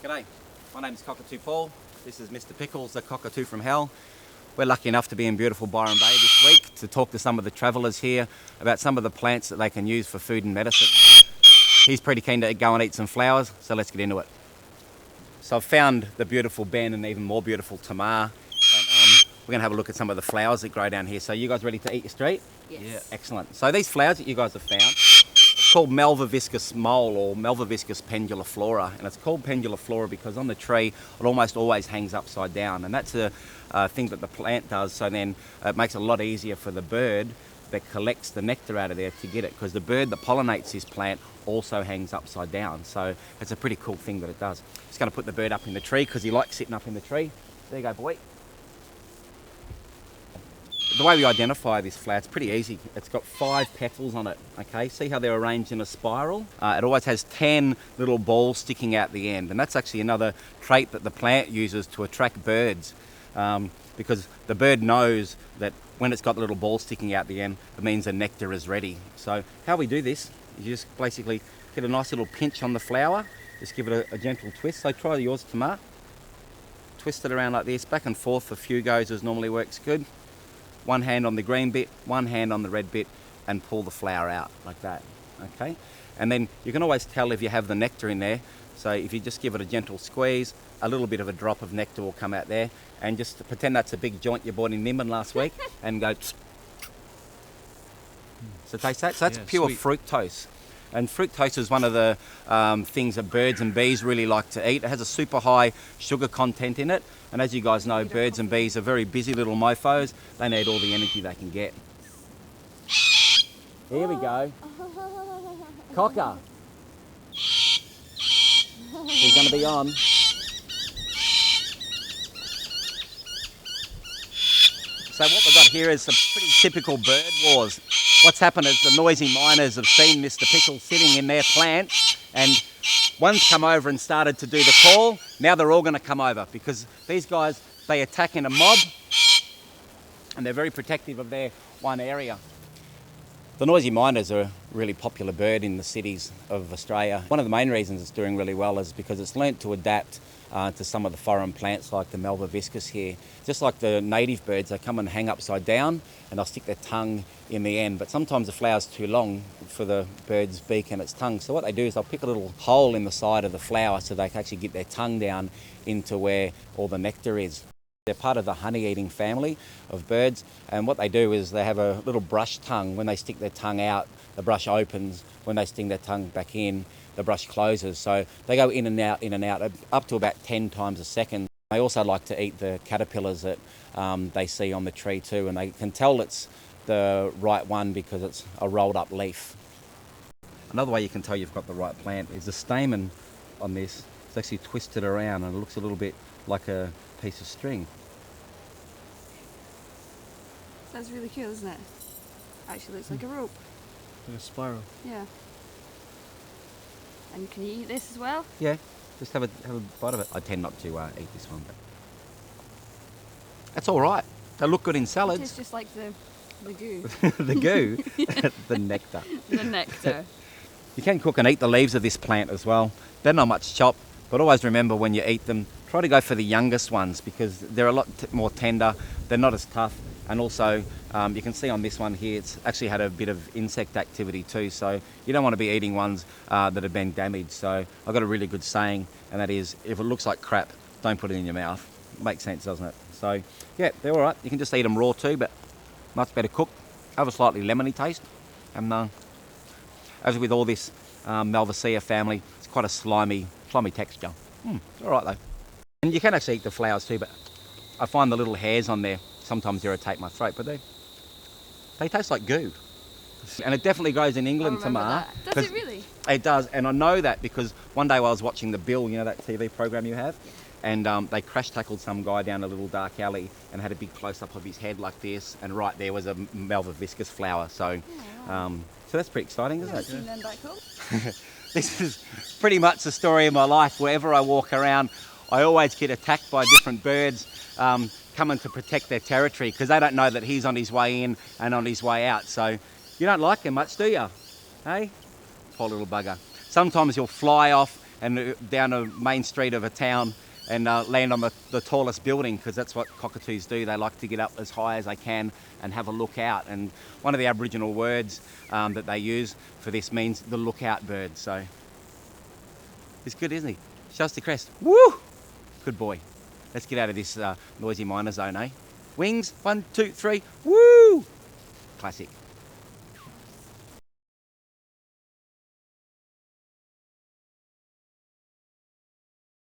G'day, my name's Cockatoo Paul. This is Mr. Pickles, the cockatoo from hell. We're lucky enough to be in beautiful Byron Bay this week to talk to some of the travellers here about some of the plants that they can use for food and medicine. He's pretty keen to go and eat some flowers, so let's get into it. So I've found the beautiful Ben and even more beautiful Tamar, and we're going to have a look at some of the flowers that grow down here. So you guys ready to eat your street? Yes. Yeah, excellent. So these flowers that you guys have found, it's called Malvaviscus mole or Malvaviscus penduliflora, and it's called penduliflora because on the tree it almost always hangs upside down, and that's a thing that the plant does. So then it makes it a lot easier for the bird that collects the nectar out of there to get it, because the bird that pollinates this plant also hangs upside down. So it's a pretty cool thing that it does. Just going to put the bird up in the tree because he likes sitting up in the tree. There you go, boy. The way we identify this flower, it's pretty easy. It's got 5 petals on it, okay? See how they're arranged in a spiral? It always has 10 little balls sticking out the end, and that's actually another trait that the plant uses to attract birds, because the bird knows that when it's got the little balls sticking out the end, it means the nectar is ready. So how we do this, you just basically get a nice little pinch on the flower, just give it a gentle twist. So try yours, Tamar. Twist it around like this, back and forth a few goes as normally works good. One hand on the green bit, one hand on the red bit, and pull the flower out like that, okay? And then you can always tell if you have the nectar in there. So if you just give it a gentle squeeze, a little bit of a drop of nectar will come out there, and just pretend that's a big joint you bought in Nimbin last week, and go. So taste that. So that's pure sweet. fructose. And fructose is one of the things that birds and bees really like to eat. It has a super high sugar content in it. And as you guys know, birds and bees are very busy little mofos. They need all the energy they can get. Here we go. Cocker. He's going to be on. So what we've got here is some pretty typical bird wars. What's happened is the noisy miners have seen Mr. Pickle sitting in their plant, and one's come over and started to do the call. Now they're all going to come over because these guys, they attack in a mob and they're very protective of their one area. The noisy miners are a really popular bird in the cities of Australia. One of the main reasons it's doing really well is because it's learnt to adapt to some of the foreign plants like the Malvaviscus here. Just like the native birds, they come and hang upside down and they'll stick their tongue in the end, but sometimes the flower's too long for the bird's beak and its tongue. So what they do is they'll pick a little hole in the side of the flower so they can actually get their tongue down into where all the nectar is. They're part of the honey-eating family of birds, and what they do is they have a little brush tongue. When they stick their tongue out, the brush opens. When they sting their tongue back in, the brush closes. So they go in and out, up to about 10 times a second. They also like to eat the caterpillars that they see on the tree too, and they can tell it's the right one because it's a rolled up leaf. Another way you can tell you've got the right plant is the stamen on this. It's actually twisted around and it looks a little bit like a piece of string. That's really cool, isn't it? Actually looks like a rope. Like a spiral. Yeah. And can you eat this as well? Yeah, just have a bite of it. I tend not to eat this one, but that's all right. They look good in It salads. tastes just like the goo. The goo, the nectar. The nectar. You can cook and eat the leaves of this plant as well. They're not much chop, but always remember when you eat them, try to go for the youngest ones because they're a lot more tender. They're not as tough. And also, you can see on this one here, it's actually had a bit of insect activity too. So you don't want to be eating ones that have been damaged. So I've got a really good saying, and that is, if it looks like crap, don't put it in your mouth. Makes sense, doesn't it? So yeah, they're all right. You can just eat them raw too, but much better cooked. Have a slightly lemony taste. And as with all this Malvaceae family, it's quite a slimy texture. All right though. And you can actually eat the flowers too, but I find the little hairs on there sometimes irritate my throat, but they taste like goo. And it definitely grows in England, Tamar. Does it really? It does, and I know that because one day I was watching The Bill, you know that TV program you have, and they crash tackled some guy down a little dark alley and had a big close-up of his head like this, and right there was a Malvaviscus flower. So, so that's pretty exciting, isn't it? Seen them back home. This is pretty much the story of my life. Wherever I walk around, I always get attacked by different birds coming to protect their territory because they don't know that he's on his way in and on his way out. So you don't like him much, do you? Hey? Poor little bugger. Sometimes he'll fly off and down a main street of a town and land on the tallest building, because that's what cockatoos do. They like to get up as high as they can and have a look out. And one of the Aboriginal words that they use for this means the lookout bird. So it's good, isn't he? Show us the crest. Woo! Good boy. Let's get out of this noisy miner zone, eh? Wings, 1, 2, 3. Woo! Classic.